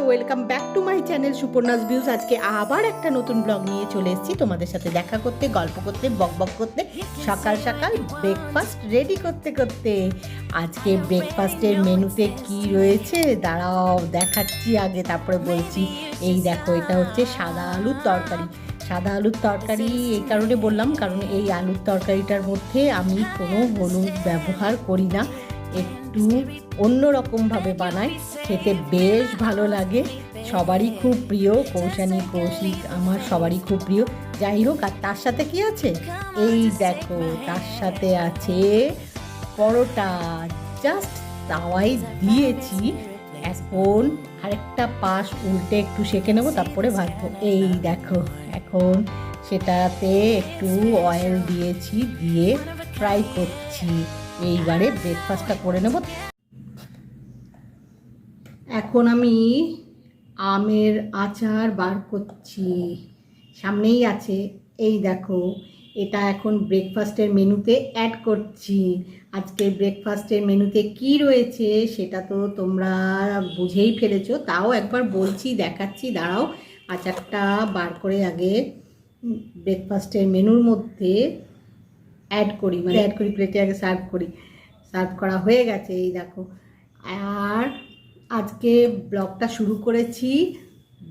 Welcome back to my channel Suparna's views. আজকে আবার একটা নতুন ব্লগ নিয়ে চলে এসেছি তোমাদের সাথে দেখা করতে, গল্প করতে, বক করতে, সকাল সকাল ব্রেকফাস্ট রেডি করতে করতে। আজকে ব্রেকফাস্টের মেনুতে কি রয়েছে দাঁড়াও দেখাচ্ছি, আগে তারপরে বলছি। এই দেখো, এটা হচ্ছে সাদা আলুর তরকারি। সাদা আলুর তরকারি এই কারণে বললাম, কারণ এই আলুর তরকারিটার মধ্যে আমি কোনো হলুদ ব্যবহার করি না, একটু অন্যরকমভাবে বানাই, খেতে বেশ ভালো লাগে, সবারই খুব প্রিয়। কৌশানী, কৌশিক আমার সবারই খুব প্রিয়। যাই হোক, আর তার সাথে কি আছে এই দেখো, তার সাথে আছে পরোটা। জাস্ট তাওয়াই দিয়েছি, এখন আরেকটা পাশ উল্টে একটু সেঁকে নেবো, তারপরে ভাজবো। এই দেখো, এখন সেটাতে একটু অয়েল দিয়েছি, দিয়ে ফ্রাই করছি। এইবারে ব্রেকফাস্টটা করে নেব। এখন আমি আমের আচার বার করছি, সামনেই আছে। এই দেখো, এটা এখন ব্রেকফাস্টের মেনুতে অ্যাড করছি। আজকের ব্রেকফাস্টের মেনুতে কি রয়েছে সেটা তো তোমরা বুঝেই ফেলেছো, তাও একবার বলছি, দেখাচ্ছি। দাঁড়াও, আচারটা বার করে আগে ব্রেকফাস্টের মেনুর মধ্যে অ্যাড করি, মানে অ্যাড করি, প্লেটে আগে সার্ভ করি। সার্ভ করা হয়ে গেছে, এই দেখো। আর আজকে ব্লগটা শুরু করেছি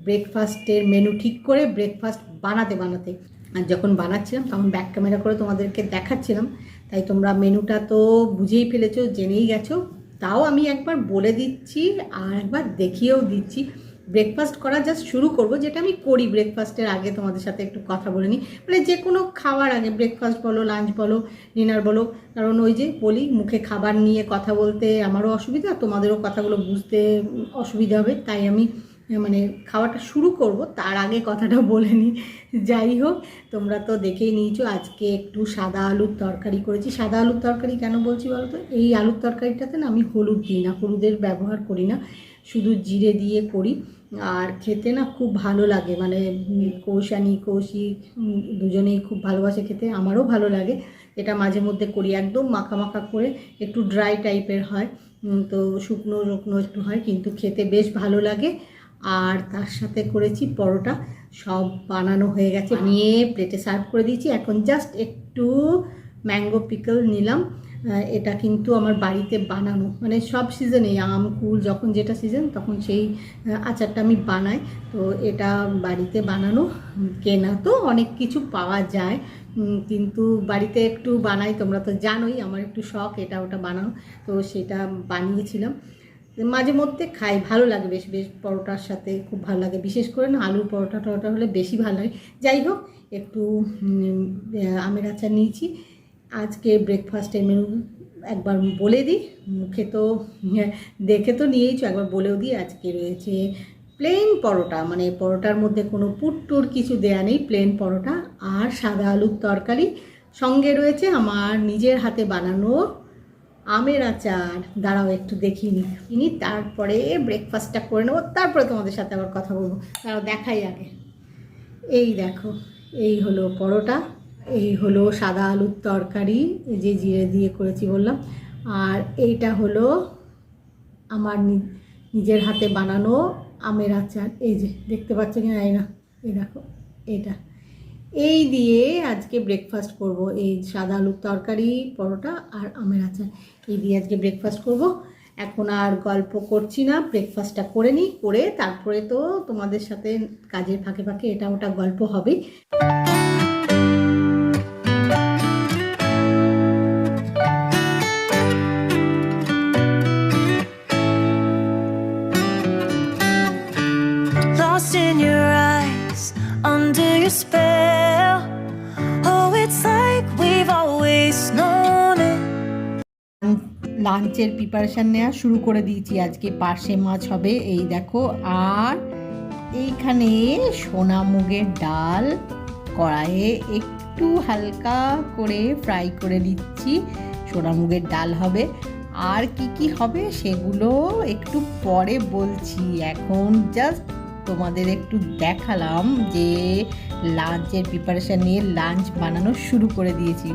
ব্রেকফাস্টের মেনু ঠিক করে, ব্রেকফাস্ট বানাতে বানাতে। আর যখন বানাচ্ছিলাম তখন ব্যাক ক্যামেরা করে তোমাদেরকে দেখাচ্ছিলাম, তাই তোমরা মেনুটা তো বুঝেই ফেলেছো, জেনেই গেছো। তাও আমি একবার বলে দিচ্ছি আর একবার দেখিয়েও দিচ্ছি। ব্রেকফাস্ট করা জাস্ট শুরু করব, যেটা আমি করি ব্রেকফাস্টের আগে, তোমাদের সাথে একটু কথা বলে নিই। মানে যে কোনো খাওয়ার আগে, ব্রেকফাস্ট বলো, লাঞ্চ বলো, ডিনার বলো, কারণ ওই যে বলি, মুখে খাবার নিয়ে কথা বলতে আমারও অসুবিধা, তোমাদেরও কথাগুলো বুঝতে অসুবিধা হবে, তাই আমি মানে খাওয়াটা শুরু করব তার আগে কথাটা বলে নিই। যাই হোক, তোমরা তো দেখেই নিয়েছো, আজকে একটু সাদা আলুর তরকারি করেছি। সাদা আলুর তরকারি কেন বলছি বলো তো? এই আলুর তরকারিটাতে না আমি হলুদ দিই না, হলুদের ব্যবহার করি না, শুধু জিরে দিয়ে করি। আর খেতে না খুব ভালো লাগে, মানে কৌশানী, কৌশিক দুজনেই খুব ভালোবাসে খেতে, আমারও ভালো লাগে। এটা মাঝে মধ্যে করি, একদম মাখা মাখা করে, একটু ড্রাই টাইপের হয়, তো শুকনো শুকনো একটু হয়, কিন্তু খেতে বেশ ভালো লাগে। আর তার সাথে করেছি পরোটা। সব বানানো হয়ে গেছে, নিয়ে প্লেটে সার্ভ করে দিয়েছি। এখন জাস্ট একটু ম্যাঙ্গো পিকল নিলাম। এটা কিন্তু আমার বাড়িতে বানানো, মানে সব সিজনে, আম কুল যখন যেটা সিজন তখন সেই আচারটা আমি বানাই। তো এটা বাড়িতে বানানো, কেনা তো অনেক কিছু পাওয়া যায়, কিন্তু বাড়িতে একটু বানাই, তোমরা তো জানোই আমার একটু শখ এটা ওটা বানানো। তো সেটা বানিয়েছিলাম, মাঝে মধ্যে খাই, ভালো লাগে, বেশ বেশ পরোটার সাথে খুব ভালো লাগে, বিশেষ করে না আলুর পরোটা টরোটা হলে বেশি ভালো লাগে। যাই হোক, একটু আমের আচার নিয়েছি। আজকে ব্রেকফাস্টের মেনু একবার বলে দিই, মুখে তো দেখে তো নিয়েইছো, একবার বলেও দিই। আজকে রয়েছে প্লেন পরোটা, মানে পরোটার মধ্যে কোনো পুরটুর কিছু দেয়া নেই, প্লেন পরোটা আর সাদা আলুর তরকারি। সঙ্গে রয়েছে আমার নিজের হাতে বানানো আমের আচার। দাঁড়াও একটু দেখিয়ে নিই, তারপরে ব্রেকফাস্টটা করে নেবো, তারপরে তোমাদের সাথে আবার কথা বলবো। দাঁড়াও দেখাই আগে। এই দেখো, এই হলো পরোটা, এই হলো সাদা আলুর তরকারি, এই যে জিরে দিয়ে করেছি বললাম, আর এইটা হলো আমার নিজের হাতে বানানো আমের আচার। এই যে দেখতে পাচ্ছ কিনা এই না, এই দেখো এটা। এই দিয়ে আজকে ব্রেকফাস্ট করব, এই সাদা আলুর তরকারি, পরোটা আর আমের আচার, এই দিয়ে আজকে ব্রেকফাস্ট করব। এখন আর গল্প করছি না, ব্রেকফাস্টটা করে নিই, করে তারপরে তো তোমাদের সাথে কাজের ফাঁকে ফাঁকে এটা ওটা গল্প হবেই। Lost in your eyes, under your spell. Oh, it's like we've always known it. লাঞ্চের প্রিপারেশান নেওয়া শুরু করে দিয়েছি। আজকে পার্শে মাছ হবে, এই দেখো। আর এইখানে সোনা মুগের ডাল কড়াইয়ে একটু হালকা করে ফ্রাই করে দিচ্ছি, সোনা মুগের ডাল হবে। আর কি কি হবে সেগুলো একটু পরে বলছি, এখন জাস্ট তোমাদের একটু দেখালাম যে লাঞ্চের প্রিপারেশান নিয়ে লাঞ্চ বানানো শুরু করে দিয়েছি।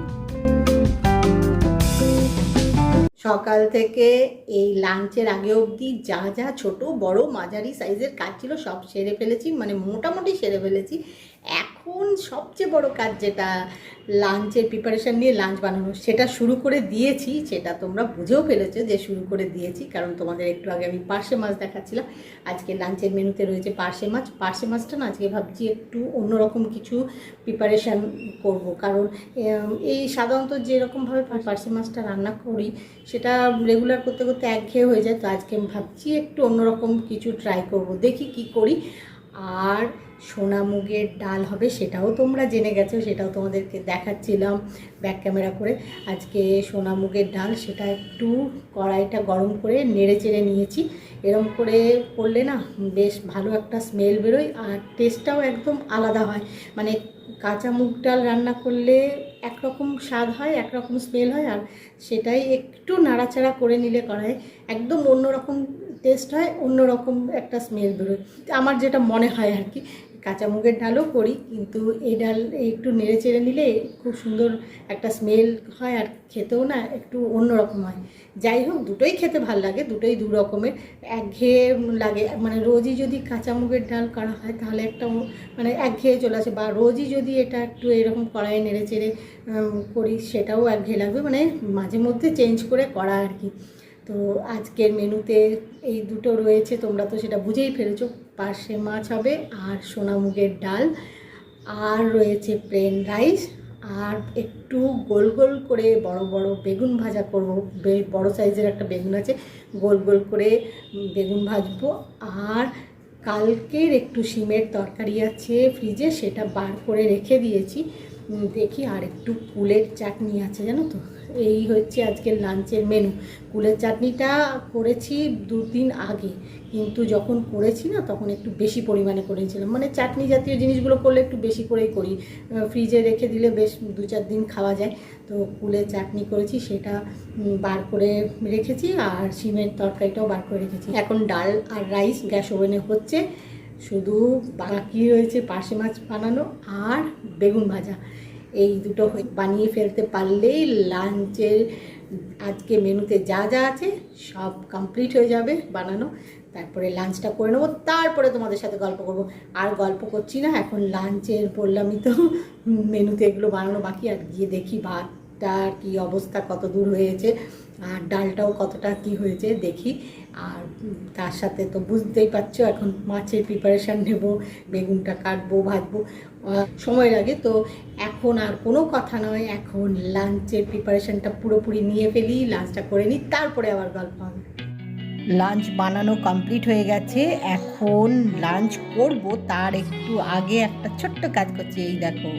সকাল থেকে এই লাঞ্চের আগে অবধি যা যা ছোট বড় মাঝারি সাইজের কাজ ছিল সব সেরে ফেলেছি, মানে মোটামুটি সেরে ফেলেছি। এখন সবচেয়ে বড় কাজ যেটা লাঞ্চের প্রিপারেশান নিয়ে লাঞ্চ বানানো, সেটা শুরু করে দিয়েছি। সেটা তোমরা বুঝেও ফেলেছো যে শুরু করে দিয়েছি, কারণ তোমাদের একটু আগে আমি পার্শে মাছ দেখাচ্ছিলাম। আজকে লাঞ্চের মেনুতে রয়েছে পার্শে মাছ। পার্শে মাছটা না আজকে ভাবছি একটু অন্যরকম কিছু প্রিপারেশান করব, কারণ এই সাধারণত যেরকমভাবে পার্শে মাছটা রান্না করি সেটা রেগুলার করতে করতে একঘেয়ে হয়ে যায়। তো আজকে ভাবছি একটু অন্যরকম কিছু ট্রাই করব, দেখি কি করি। আর সোনা মুগের ডাল হবে, সেটাও তোমরা জেনে গেছো, সেটাও তোমাদেরকে দেখাচ্ছিলাম ব্যাক ক্যামেরা করে। আজকে সোনা মুগের ডাল, সেটা একটু কড়াইটা গরম করে নেড়ে চেড়ে নিয়েছি। এরম করে করলে না বেশ ভালো একটা স্মেল বেরোয়, আর টেস্টটাও একদম আলাদা হয়। মানে কাঁচা মুগ ডাল রান্না করলে একরকম স্বাদ হয়, একরকম স্মেল হয়, আর সেটাই একটু নাড়াচাড়া করে নিলে কড়াই একদম অন্যরকম টেস্ট হয়, অন্যরকম একটা স্মেল বেরোয় আমার যেটা মনে হয় আর কি। কাঁচা মুগের ডালও করি, কিন্তু এই ডাল একটু নেড়ে চেড়ে নিলে খুব সুন্দর একটা স্মেল হয়, আর খেতেও না একটু অন্যরকম হয়। যাই হোক, দুটোই খেতে ভালো লাগে, দুটোই দু রকমের। একঘেয়ে লাগে, মানে রোজই যদি কাঁচা মুগের ডাল করা হয় তাহলে একটা মানে একঘেয়ে চলে আসে, বা রোজই যদি এটা একটু এরকম কড়াইয়ে নেড়ে চেড়ে করি সেটাও একঘেয়ে লাগবে, মানে মাঝে মধ্যে চেঞ্জ করে করা আর কি। তো আজকের মেনুতে এই দুটো রয়েছে, তোমরা তো সেটা বুঝেই ফেলেছো। পার্শে মাছ হবে, আর সোনা মুগের ডাল, আর রয়েছে প্লেন রাইস, আর একটু গোল গোল করে বড় বড় বেগুন ভাজা করব। বড় সাইজের একটা বেগুন আছে, গোল গোল করে বেগুন ভাজবো। আর কালকের একটু শিমের তরকারি আছে ফ্রিজে, সেটা বার করে রেখে দিয়েছি। দেখি, আর একটু কুলের চাটনি আছে জানো তো। এই হচ্ছে আজকের লাঞ্চের মেনু। কুলের চাটনিটা করেছি 2 দিন আগে, কিন্তু যখন করেছি না তখন একটু বেশি পরিমাণে করেছিলাম। মানে চাটনি জাতীয় জিনিসগুলো করলে একটু বেশি করেই করি, ফ্রিজে রেখে দিলে বেশ 2-4 দিন খাওয়া যায়। তো কুলের চাটনি করেছি, সেটা বার করে রেখেছি, আর শিমের তরকারিটাও বার করে রেখেছি। এখন ডাল আর রাইস গ্যাস ওভেনে হচ্ছে, শুধু বাকি রয়েছে পার্শে মাছ বানানো আর বেগুন ভাজা। এই দুটো বানিয়ে ফেলতে পারলেই লাঞ্চের আজকে মেনুতে যা যা আছে সব কমপ্লিট হয়ে যাবে বানানো। তারপরে লাঞ্চটা করে নেবো, তারপরে তোমাদের সাথে গল্প করব। আর গল্প করছি না, এখন লাঞ্চের বললামই তো মেনুতে এগুলো বানানো বাকি। আর গিয়ে দেখি ভাতটার কী অবস্থা, কত দূর হয়েছে, আর ডালটাও কতটা কি হয়েছে দেখি। আর তার সাথে তো বুঝতেই পারছো এখন মাছের প্রিপারেশান নেব, বেগুনটা কাটবো, ভাজবো, সময় লাগে। তো এখন আর কোনো কথা নয়, এখন লাঞ্চের প্রিপারেশানটা পুরোপুরি নিয়ে ফেলি, লাঞ্চটা করে নিই, তারপরে আবার গল্প হবে। লাঞ্চ বানানো কমপ্লিট হয়ে গেছে, এখন লাঞ্চ করব। তার একটু আগে একটা ছোট্ট কাজ করছি, এই দেখো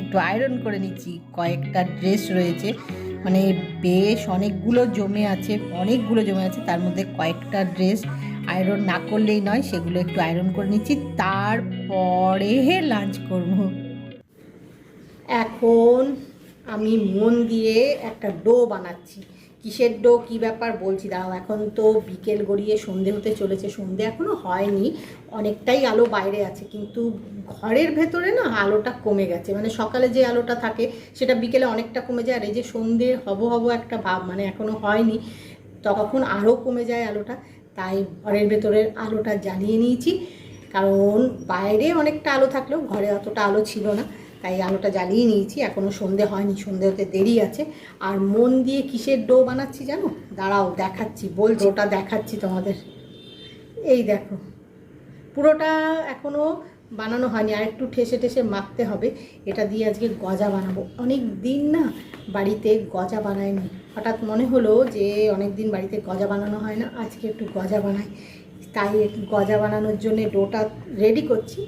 একটু আয়রন করে নিচ্ছি। কয়েকটা ড্রেস রয়েছে, মানে বেশ অনেকগুলো জমে আছে, তার মধ্যে কয়েকটা ড্রেস আয়রন না করলেই নয়, সেগুলো একটু আয়রন করে নিচ্ছি, তারপরে লাঞ্চ করব। এখন আমি মন দিয়ে একটা ডো বানাচ্ছি। কিসের ডো, কী ব্যাপার বলছি দাঁড়াও। এখন তো বিকেল গড়িয়ে সন্ধে হতে চলেছে, সন্ধে এখনও হয়নি, অনেকটাই আলো বাইরে আছে, কিন্তু ঘরের ভেতরে না আলোটা কমে গেছে। মানে সকালে যে আলোটা থাকে সেটা বিকেলে অনেকটা কমে যায়, আর এই যে সন্ধে হব একটা ভাব, মানে এখনও হয়নি, তখন আরও কমে যায় আলোটা। তাই ঘরের ভেতরের আলোটা জ্বালিয়ে নিয়েছি, কারণ বাইরে অনেকটা আলো থাকলেও ঘরে অতটা আলো ছিল না, তাই আলোটা জ্বালিয়ে নিয়েছি। এখনও সন্ধে হয়নি, সন্ধে হতে দেরি আছে। আর মন দিয়ে কিসের ডো বানাচ্ছি জানো, দাঁড়াও দেখাচ্ছি, বলছি, ওটা দেখাচ্ছি তোমাদের। এই দেখো, পুরোটা এখনও বানানো হয়নি, আর একটু ঠেসে ঠেসে মাখতে হবে। এটা দিয়ে আজকে গজা বানাবো। অনেক দিন না বাড়িতে গজা বানায়নি, হঠাৎ মনে হলো যে অনেক দিন বাড়িতে গজা বানানো হয় না, আজকে একটু গজা বানাই। তাই গজা বানানোর জন্য ডোটা রেডি করছি।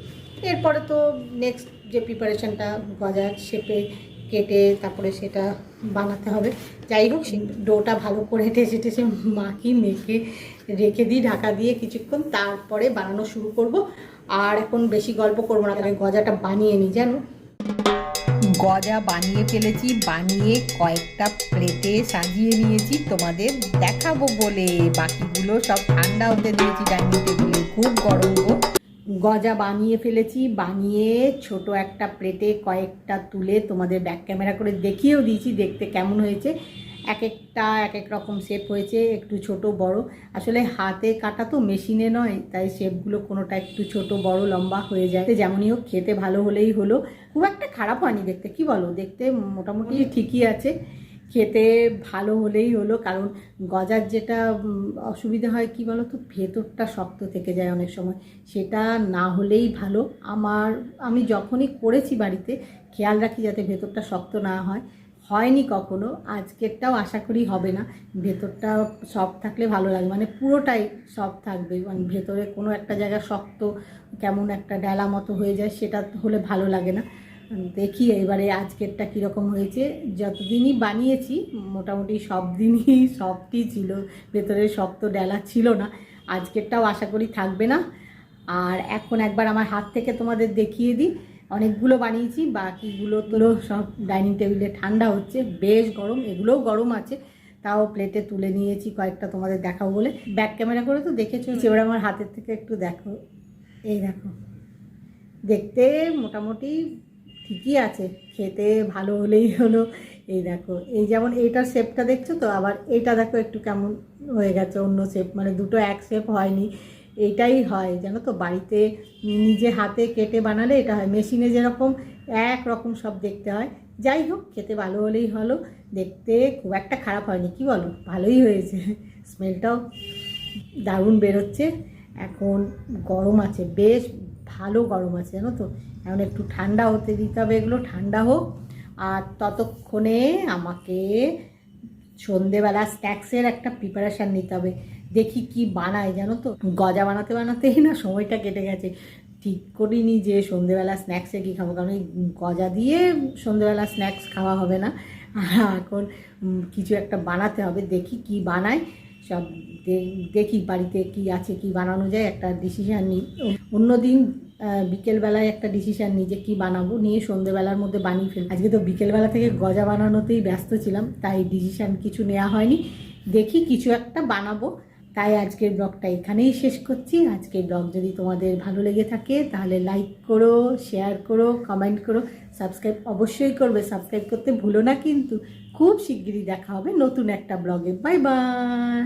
এরপরে তো নেক্সট যে প্রিপারেশানটা, গজা শেপে কেটে তারপরে সেটা বানাতে হবে। যাই হোক, সেই ডোটা ভালো করে ঠেসে ঠেসে মেখে রেখে দিই ঢাকা দিয়ে কিছুক্ষণ, তারপরে বানানো শুরু করব। আর এখন বেশি গল্প করবো না, কারণ গজাটা বানিয়ে নিই জানো। গজা বানিয়ে ফেলেছি, বানিয়ে কয়েকটা প্লেটে সাজিয়ে নিয়েছি তোমাদের দেখাবো বলে। বাকিগুলো সব ঠান্ডা হতে দিয়েছি ডাইনিং টেবিলে, খুব গরম গো। গজা বানিয়ে ফেলেছি, বানিয়ে ছোট একটা প্লেটে কয়েকটা তুলে তোমাদের ব্যাক ক্যামেরা করে দেখিয়েও দিয়েছি দেখতে কেমন হয়েছে। এক এক রকম শেপ হয়েছে, একটু ছোট বড়। আসলে হাতে কাটা তো, মেশিনে নয়, তাই শেপগুলো কোনোটা একটু ছোট বড় লম্বা হয়ে যায়। যেমনই হোক, খেতে ভালো হলেই হলো। খুব একটা খারাপ হয়নি দেখতে, কি বলো, দেখতে মোটামুটি ঠিকই আছে। খেতে ভালো হলেই হলো, কারণ গজার যেটা অসুবিধা হয় কি বলো তো, ভেতরটা শক্ত থেকে যায় অনেক সময়, সেটা না হলেই ভালো। আমি যখনই করেছি বাড়িতে খেয়াল রাখি যাতে ভেতরটা শক্ত না হয়, হয়নি কখনো, আজকেরটাও আশা করি হবে না। ভেতরটা সফট থাকলে ভালো লাগে, মানে পুরোটাই সফট থাকবে, মানে ভেতরে কোনো একটা জায়গা শক্ত কেমন একটা ডেলা মতো হয়ে যায়, সেটা হলে ভালো লাগে না। দেখি এবারে আজকেরটা কীরকম হয়েছে। যতদিনই বানিয়েছি মোটামুটি সব দিনই সফটই ছিল, ভেতরে শক্ত ডেলা ছিল না। আজকেরটাও আশা করি থাকবে না। আর এখন একবার আমার হাত থেকে তোমাদের দেখিয়ে দিই। অনেকগুলো বানিয়েছি, বাকিগুলো তো সব ডাইনিং টেবিলে ঠান্ডা হচ্ছে, বেশ গরম, এগুলোও গরম আছে, তাও প্লেটে তুলে নিয়েছি কয়েকটা তোমাদের দেখাবো বলে। ব্যাক ক্যামেরা করে তো দেখেছো, এবার আমার হাতের থেকে একটু দেখো। এই দেখো, দেখতে মোটামুটি ঠিকই আছে, খেতে ভালো হলেই হলো। এই দেখো, এই যেমন এইটার শেপটা দেখছো তো, আবার এইটা দেখো একটু কেমন হয়ে গেছে, অন্য শেপ, মানে দুটো এক শেপ হয়নি। এটাই হয় জানো তো, বাড়িতে নিজে হাতে কেটে বানালে এটা হয়, মেশিনে যেরকম এক রকম সব দেখতে হয়। যাই হোক, খেতে ভালো হলেই হলো। দেখতে খুব একটা খারাপ হয়নি, কি বলো, ভালোই হয়েছে। স্মেলটাও দারুণ বেরোচ্ছে। এখন গরম আছে, বেশ ভালো গরম আছে জানো তো। এখন একটু ঠান্ডা হতে দিতে হবে, এগুলো ঠান্ডা হোক। আর ততক্ষণে আমাকে সন্ধেবেলা স্ন্যাক্সের একটা প্রিপারেশান নিতে হবে। দেখি কি বানাই জানো তো, গজা বানাতে বানাতেই না সময়টা কেটে গেছে। ঠিক করিনি যে সন্ধেবেলা স্ন্যাক্সে কী খাবো, কারণ এই গজা দিয়ে সন্ধেবেলা স্ন্যাক্স খাওয়া হবে না। এখন কিছু একটা বানাতে হবে, দেখি কি বানাই। সব দেখি বাড়িতে কি আছে, কি বানানো যায়, একটা ডিসিশান নিই। অন্যদিন বিকেলবেলায় একটা ডিসিশান নিই যে কী বানাবো, নিয়ে সন্ধেবেলার মধ্যে বানিয়ে ফেলি। আজকে তো বিকেলবেলা থেকে গজা বানানোতেই ব্যস্ত ছিলাম, তাই ডিসিশান কিছু নেওয়া হয়নি। দেখি কিছু একটা বানাবো। তাই আজকের ব্লগটা এখানেই শেষ করছি। আজকের ব্লগ যদি তোমাদের ভালো লেগে থাকে তাহলে লাইক করো, শেয়ার করো, কমেন্ট করো, সাবস্ক্রাইব অবশ্যই করবে। সাবস্ক্রাইব করতে ভুলো না কিন্তু। খুব শিগগিরই দেখা হবে নতুন একটা ব্লগে। Bye bye.